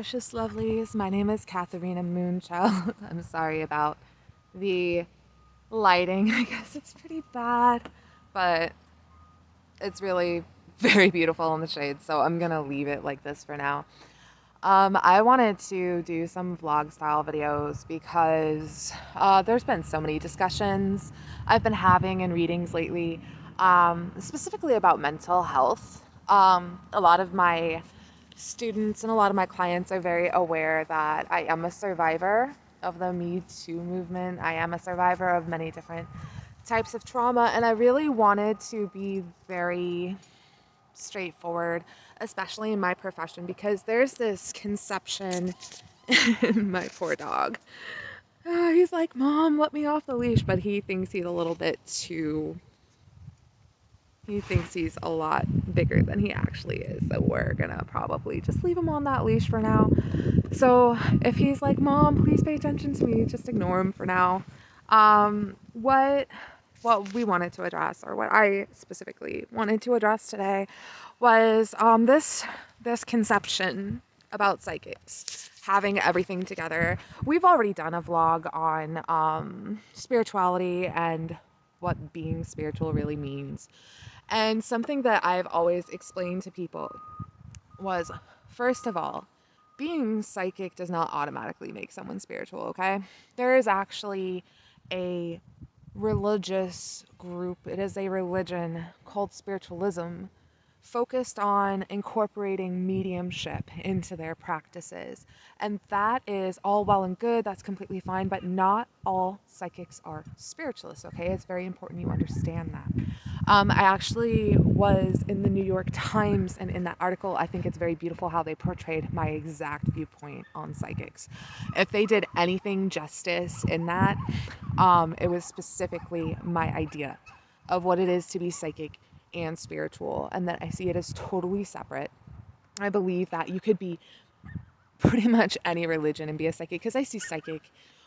precious lovelies. My name is Katharina Moonchild. I'm sorry about the lighting. I guess it's pretty bad, but it's really very beautiful in the shade, so I'm gonna leave it like this for now. I wanted to do some vlog style videos because there's been so many discussions I've been having in readings lately, specifically about mental health. A lot of my students and a lot of my clients are very aware that I am a survivor of the Me Too movement. I am a survivor of many different types of trauma, and I really wanted to be very straightforward, especially in my profession, because there's this conception. My poor dog. He's like, Mom, let me off the leash, but he thinks he's a little bit too. He thinks he's a lot bigger than he actually is, so we're gonna probably just leave him on that leash for now. So if he's like, Mom, please pay attention to me, just ignore him for now. What we wanted to address, or what I specifically wanted to address today, was this conception about psychics having everything together. We've already done a vlog on spirituality and what being spiritual really means. And something that I've always explained to people was, first of all, being psychic does not automatically make someone spiritual, okay? There is actually a religious group, it is a religion called spiritualism, focused on incorporating mediumship into their practices. And that is all well and good, that's completely fine, but not all psychics are spiritualists, okay? It's very important you understand that. I actually was in the New York Times, and in that article, I think it's very beautiful how they portrayed my exact viewpoint on psychics. If they did anything justice in that, it was specifically my idea of what it is to be psychic and spiritual, and that I see it as totally separate. I believe that you could be pretty much any religion and be a psychic, because I see psychic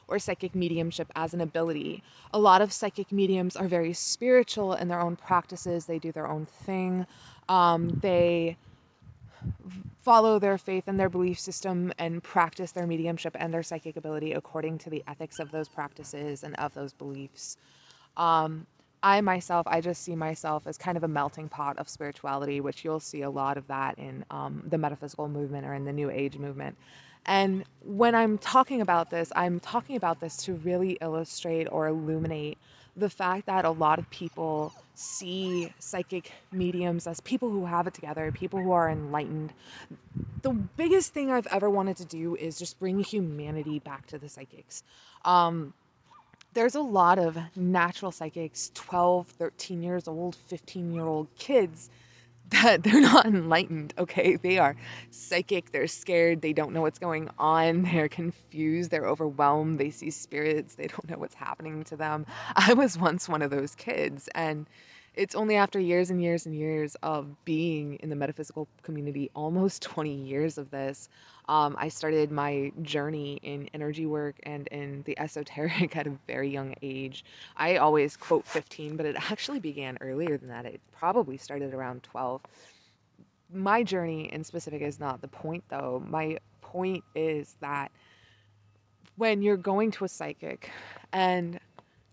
or psychic mediumship as an ability. A lot of psychic mediums are very spiritual in their own practices. They do their own thing. They follow their faith and their belief system and practice their mediumship and their psychic ability according to the ethics of those practices and of those beliefs. Um, I just see myself as kind of a melting pot of spirituality, which you'll see a lot of that in the metaphysical movement or in the New Age movement. And when I'm talking about this to really illustrate or illuminate the fact that a lot of people see psychic mediums as people who have it together, people who are enlightened. The biggest thing I've ever wanted to do is just bring humanity back to the psychics. Um, there's a lot of natural psychics, 12, 13 years old, 15-year-old kids, that they're not enlightened, okay? They are psychic, they're scared, they don't know what's going on, they're confused, they're overwhelmed, they see spirits, they don't know what's happening to them. I was once one of those kids, and it's only after years and years and years of being in the metaphysical community, almost 20 years of this, I started my journey in energy work and in the esoteric at a very young age. I always quote 15, but it actually began earlier than that. It probably started around 12. My journey in specific is not the point, though. My point is that when you're going to a psychic and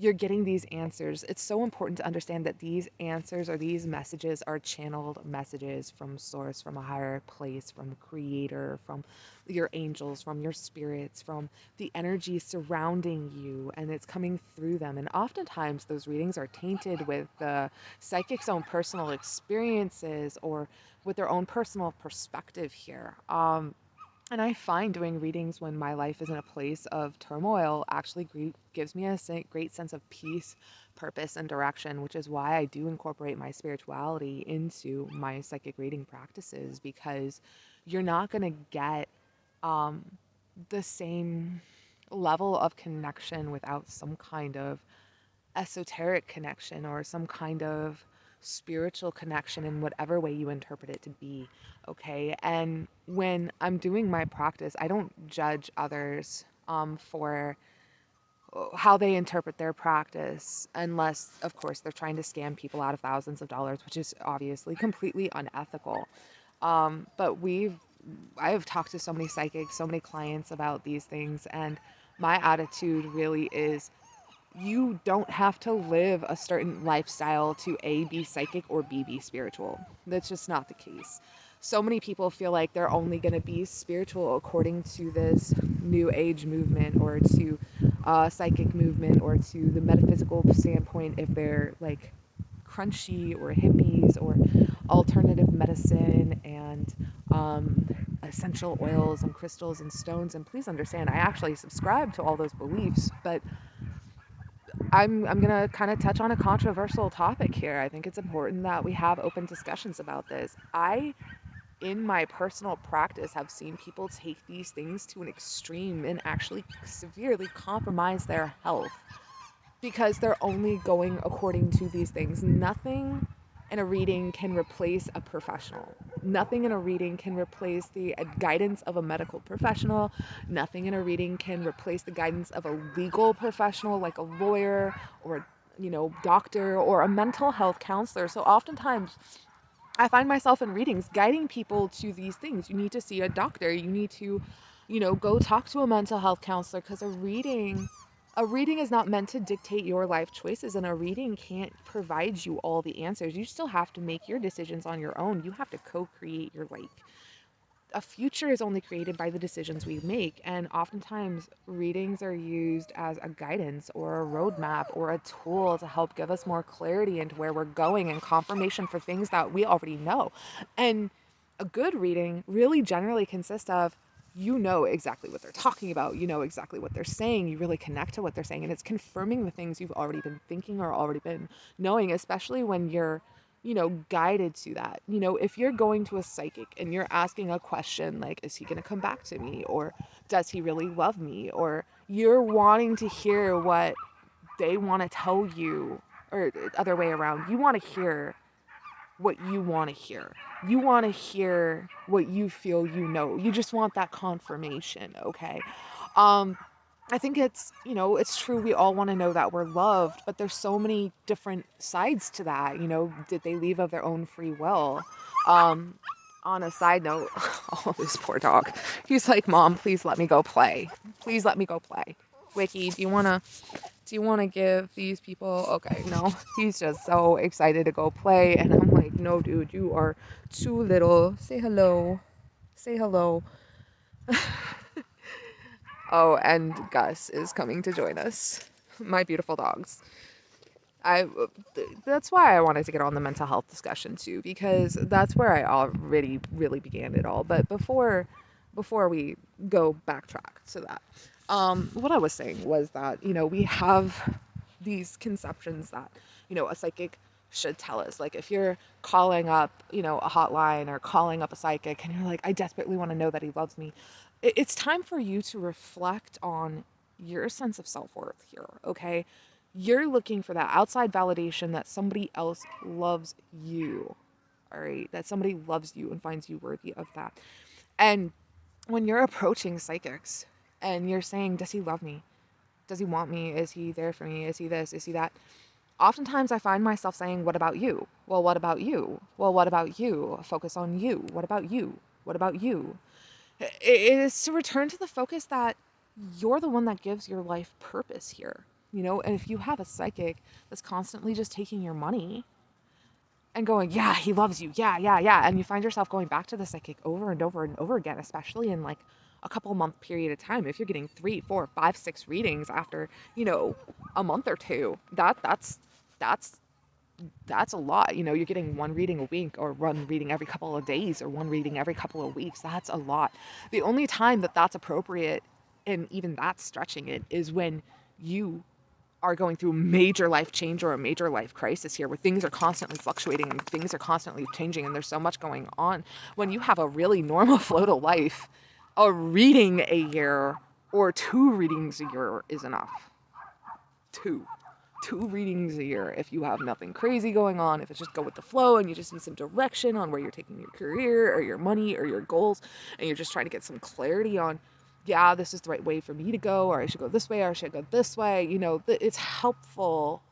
you're getting these answers, it's so important to understand that these answers or these messages are channeled messages from source, from a higher place, from creator, from your angels, from your spirits, from the energy surrounding you, and it's coming through them. And oftentimes those readings are tainted with the psychic's own personal experiences or with their own personal perspective here. And I find doing readings when my life is in a place of turmoil actually gives me a great sense of peace, purpose, and direction, which is why I do incorporate my spirituality into my psychic reading practices, because you're not going to get um, the same level of connection without some kind of esoteric connection or some kind of spiritual connection in whatever way you interpret it to be, okay? And when I'm doing my practice, I don't judge others for how they interpret their practice, unless, of course, they're trying to scam people out of thousands of dollars, which is obviously completely unethical. But I have talked to so many psychics, so many clients about these things, and my attitude really is you don't have to live a certain lifestyle to A, be psychic, or B, be spiritual. That's just not the case. So many people feel like they're only going to be spiritual according to this new age movement or to psychic movement or to the metaphysical standpoint if they're like crunchy or hippies or alternative medicine and um, essential oils and crystals and stones. And please understand, I actually subscribe to all those beliefs, but I'm gonna kind of touch on a controversial topic here. I think it's important that we have open discussions about this. In my personal practice, have seen people take these things to an extreme and actually severely compromise their health because they're only going according to these things. Nothing in a reading can replace a professional. Nothing in a reading can replace the guidance of a medical professional. Nothing in a reading can replace the guidance of a legal professional like a lawyer or doctor or a mental health counselor. So oftentimes I find myself in readings guiding people to these things. You need to see a doctor. You need to, go talk to a mental health counselor because a reading is not meant to dictate your life choices, and a reading can't provide you all the answers. You still have to make your decisions on your own. You have to co-create your life. A future is only created by the decisions we make, and oftentimes readings are used as a guidance or a roadmap or a tool to help give us more clarity into where we're going and confirmation for things that we already know. And a good reading really generally consists of you know exactly what they're talking about, you know exactly what they're saying, you really connect to what they're saying, and it's confirming the things you've already been thinking or already been knowing, especially when you're guided to that. If you're going to a psychic and you're asking a question like, is he going to come back to me? Or does he really love me? Or you're wanting to hear what they want to tell you, or the other way around, you want to hear what you want to hear. You want to hear what you feel you know. You just want that confirmation, okay? Um, I think it's true we all want to know that we're loved, but there's so many different sides to that. Did they leave of their own free will? Um, on a side note, oh, this poor dog. He's like, "Mom, please let me go play. Please let me go play." Wiki, do you wanna give these people okay, no. He's just so excited to go play and I'm like, no dude, you are too little. Say hello. Say hello. Oh, and Gus is coming to join us. My beautiful dogs. I that's why I wanted to get on the mental health discussion too, because that's where I already really began it all. But before we go backtrack to that, what I was saying was that we have these conceptions that a psychic should tell us. Like if you're calling up a hotline or calling up a psychic and you're like, I desperately want to know that he loves me, it's time for you to reflect on your sense of self-worth here, okay? You're looking for that outside validation that somebody else loves you, all right? That somebody loves you and finds you worthy of that. And when you're approaching psychics and you're saying, does he love me? Does he want me? Is he there for me? Is he this? Is he that? Oftentimes I find myself saying, what about you? Well, what about you? Well, what about you? Focus on you. What about you? What about you? It is to return to the focus that you're the one that gives your life purpose here. And if you have a psychic that's constantly just taking your money and going, yeah, he loves you, yeah, yeah, yeah, and you find yourself going back to the psychic over and over and over again, especially in like a couple month period of time, if you're getting 3, 4, 5, 6 readings after a month or two, that's that's a lot. You're getting one reading a week or one reading every couple of days or one reading every couple of weeks. That's a lot. The only time that that's appropriate, and even that's stretching it, is when you are going through a major life change or a major life crisis here where things are constantly fluctuating and things are constantly changing and there's so much going on. When you have a really normal flow to life, a reading a year or 2 readings a year is enough. Two readings a year if you have nothing crazy going on, if it's just go with the flow and you just need some direction on where you're taking your career or your money or your goals, and you're just trying to get some clarity on, yeah, this is the right way for me to go, or I should go this way, or I should go this way. It's helpful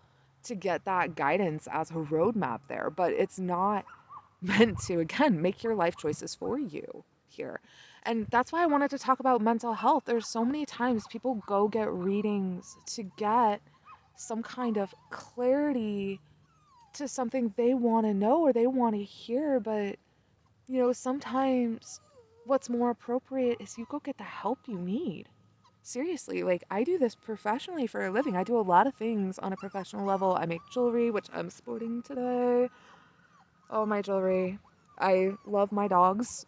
to get that guidance as a roadmap there, but it's not meant to, again, make your life choices for you. here. And that's why I wanted to talk about mental health. There's so many times people go get readings to get some kind of clarity to something they want to know or they want to hear, but sometimes what's more appropriate is you go get the help you need. Seriously, like I do this professionally for a living. I do a lot of things on a professional level. I make jewelry, which I'm sporting today. Oh, my jewelry. I love my dogs,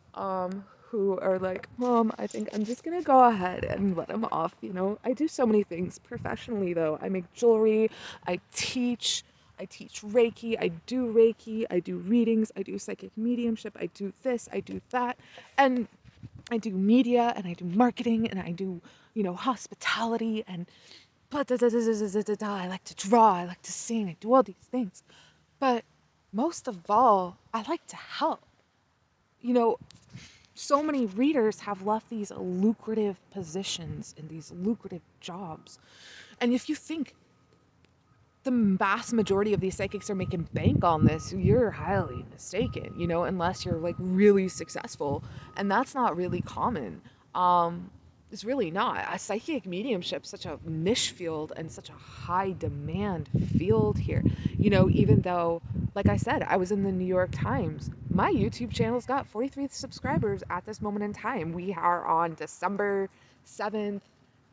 who are like, Mom, I think I'm just gonna go ahead and let them off, I do so many things professionally though. I make jewelry, I teach, I teach Reiki, I do readings, I do psychic mediumship, I do this, I do that, and I do media and I do marketing and I do, hospitality and I like to draw, I like to sing, I do all these things. But most of all, I like to help. You know, so many readers have left these lucrative positions and these lucrative jobs. And if you think the vast majority of these psychics are making bank on this, you're highly mistaken, unless you're like really successful. And that's not really common. It's really not. A psychic mediumship, such a niche field and such a high demand field here. Even though, like I said, I was in the New York Times, my YouTube channel's got 43 subscribers at this moment in time. We are on December 7th,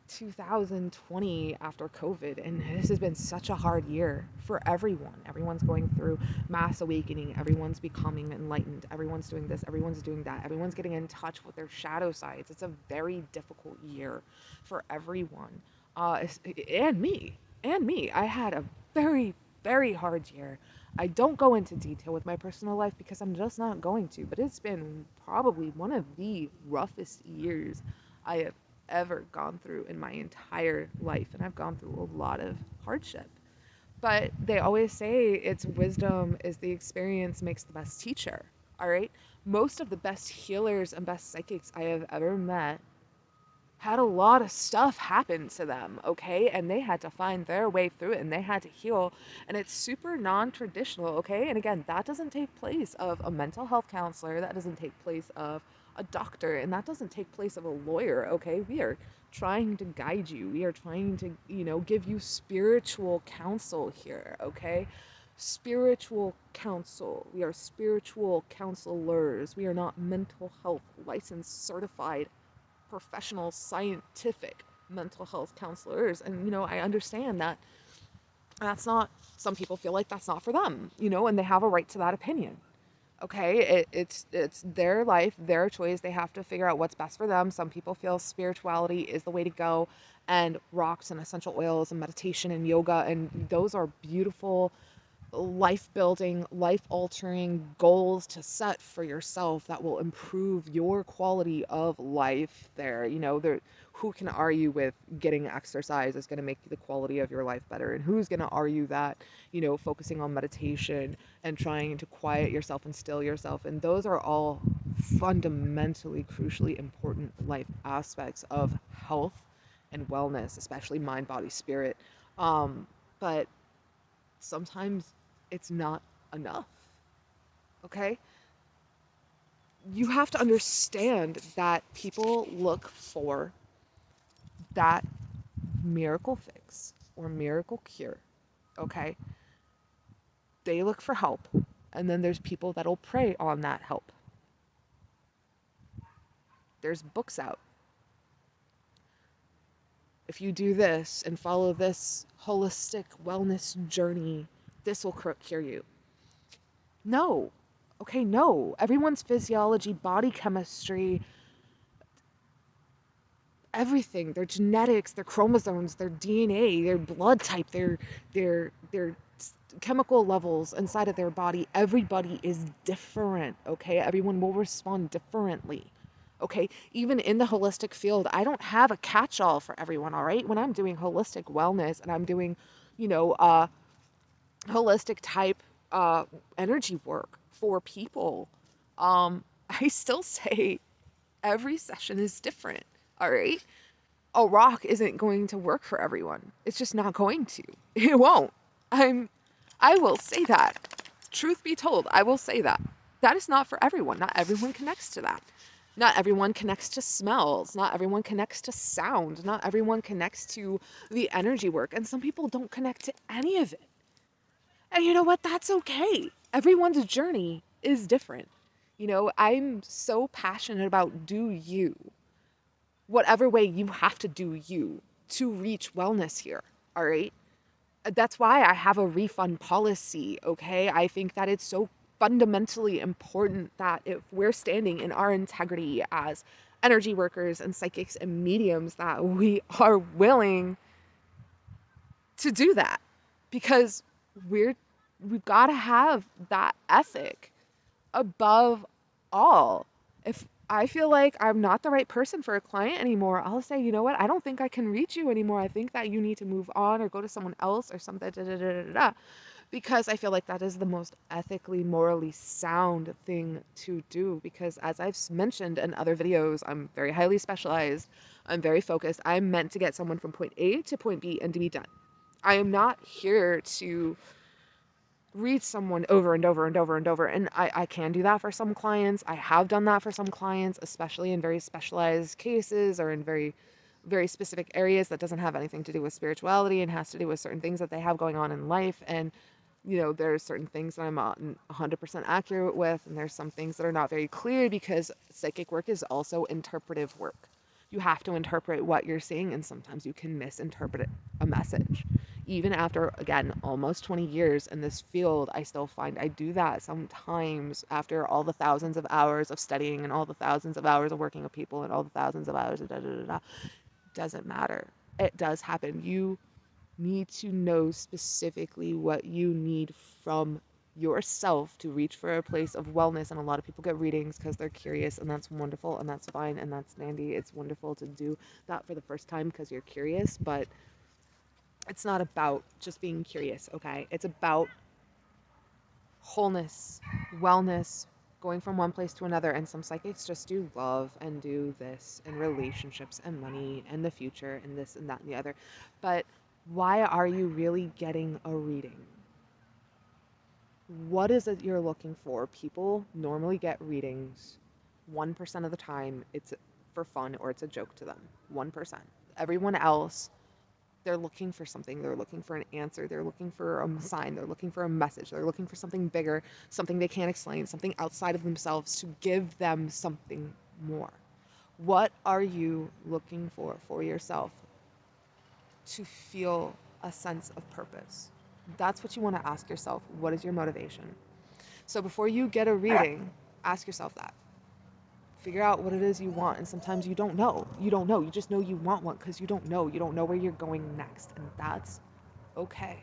2020 after COVID, and this has been such a hard year for everyone. Everyone's going through mass awakening, everyone's becoming enlightened, everyone's doing this, everyone's doing that, everyone's getting in touch with their shadow sides. It's a very difficult year for everyone, and me. I had a very, very hard year. I don't go into detail with my personal life because I'm just not going to, but it's been probably one of the roughest years I have ever gone through in my entire life, and I've gone through a lot of hardship. But they always say it's wisdom is the experience makes the best teacher. All right? Most of the best healers and best psychics I have ever met had a lot of stuff happen to them, okay? And they had to find their way through it and they had to heal. And it's super non-traditional, okay? And again, that doesn't take place of a mental health counselor, that doesn't take place of a doctor, and that doesn't take place of a lawyer, okay? We are trying to guide you. We are trying to, give you spiritual counsel here, okay? Spiritual counsel. We are spiritual counselors. We are not mental health licensed, certified professional scientific mental health counselors. And I understand that that's not, some people feel like that's not for them, and they have a right to that opinion. Okay, it's their life, their choice. They have to figure out what's best for them. Some people feel spirituality is the way to go, and rocks and essential oils and meditation and yoga, and those are beautiful life building, life altering goals to set for yourself that will improve your quality of life there. Who can argue with getting exercise is going to make the quality of your life better? And who's going to argue that, focusing on meditation and trying to quiet yourself and still yourself? And those are all fundamentally, crucially important life aspects of health and wellness, especially mind, body, spirit. But sometimes it's not enough, okay? You have to understand that people look for that miracle fix or miracle cure, okay? They look for help, and then there's people that'll prey on that help. There's books out. If you do this and follow this holistic wellness journey, this will cure you. No. Okay, no. Everyone's physiology, body chemistry, everything, their genetics, their chromosomes, their DNA, their blood type, their chemical levels inside of their body, everybody is different, okay? Everyone will respond differently. Okay, even in the holistic field, I don't have a catch-all for everyone, all right? When I'm doing holistic wellness and I'm doing, holistic type energy work for people, I still say every session is different, all right? A rock isn't going to work for everyone. It's just not going to. It won't. I will say that. Truth be told, I will say that. That is not for everyone. Not everyone connects to that. Not everyone connects to smells. Not everyone connects to sound. Not everyone connects to the energy work. And some people don't connect to any of it. And you know what? That's okay. Everyone's journey is different. You know, I'm so passionate about do you, whatever way you have to do you to reach wellness here. All right. That's why I have a refund policy. Okay. I think that it's so fundamentally important that if we're standing in our integrity as energy workers and psychics and mediums, that we are willing to do that because we're we've got to have that ethic above all. If I feel like I'm not the right person for a client anymore, I'll say, you know what, I don't think I can reach you anymore. I think that you need to move on or go to someone else or something, da, da, da, da, da, because I feel like that is the most ethically, morally sound thing to do. Because as I've mentioned in other videos, I'm very highly specialized, I'm very focused. I'm meant to get someone from point A to point B and to be done. I am not here to read someone over and over and over and over. And I can do that for some clients. I have done that for some clients, especially in very specialized cases or in very, very specific areas that doesn't have anything to do with spirituality and has to do with certain things that they have going on in life. And, you know, there's certain things that I'm not 100% accurate with, and there's some things that are not very clear because psychic work is also interpretive work. You have to interpret what you're seeing, and sometimes you can misinterpret a message. Even after, again, almost 20 years in this field, I still find I do that sometimes after all the thousands of hours of studying and all the thousands of hours of working with people and all the thousands of hours of da da da da. Doesn't matter. It does happen. You need to know specifically what you need from yourself to reach for a place of wellness. And a lot of people get readings because they're curious, and that's wonderful and that's fine and that's dandy. It's wonderful to do that for the first time because you're curious, but it's not about just being curious, okay? It's about wholeness, wellness, going from one place to another. And some psychics just do love and do this and relationships and money and the future and this and that and the other. But why are you really getting a reading? What is it you're looking for? People normally get readings 1% of the time. It's for fun or it's a joke to them. 1%. Everyone else, they're looking for something. They're looking for an answer. They're looking for a sign. They're looking for a message. They're looking for something bigger, something they can't explain, something outside of themselves to give them something more. What are you looking for yourself to feel a sense of purpose? That's what you want to ask yourself. What is your motivation? So before you get a reading, ask yourself that. Figure out what it is you want. And sometimes you don't know. You don't know. You just know you want one because you don't know. You don't know where you're going next. And that's okay.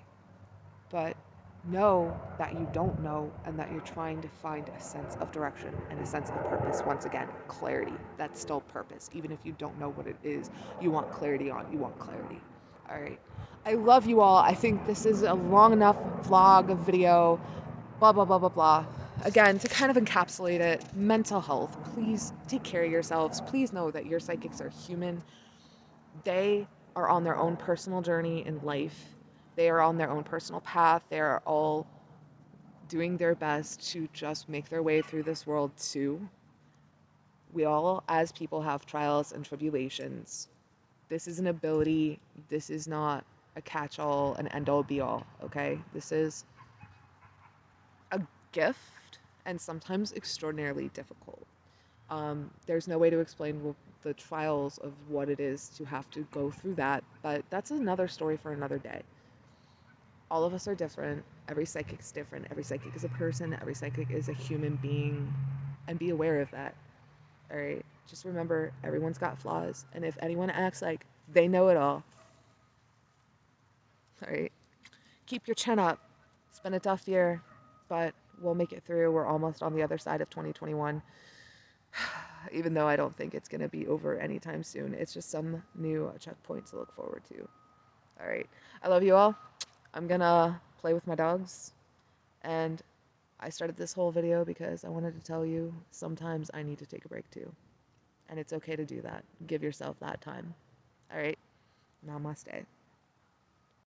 But know that you don't know and that you're trying to find a sense of direction and a sense of purpose. Once again, clarity. That's still purpose. Even if you don't know what it is you want clarity on, you want clarity. All right. I love you all. I think this is a long enough vlog, video, blah, blah, blah, blah, blah. Again, to kind of encapsulate it, mental health. Please take care of yourselves. Please know that your psychics are human. They are on their own personal journey in life. They are on their own personal path. They are all doing their best to just make their way through this world too. We all, as people, have trials and tribulations. This is an ability. This is not a catch-all, an end-all, be-all, okay? This is a gift and sometimes extraordinarily difficult. There's no way to explain the trials of what it is to have to go through that, but that's another story for another day. All of us are different. Every psychic is different. Every psychic is a person. Every psychic is a human being, and be aware of that. All right. Just remember, everyone's got flaws, and if anyone acts like they know it all right, keep your chin up. It's been a tough year, but we'll make it through. We're almost on the other side of 2021. Even though I don't think it's going to be over anytime soon. It's just some new checkpoint to look forward to. All right. I love you all. I'm going to play with my dogs. And I started this whole video because I wanted to tell you sometimes I need to take a break too. And it's okay to do that. Give yourself that time. All right. Namaste.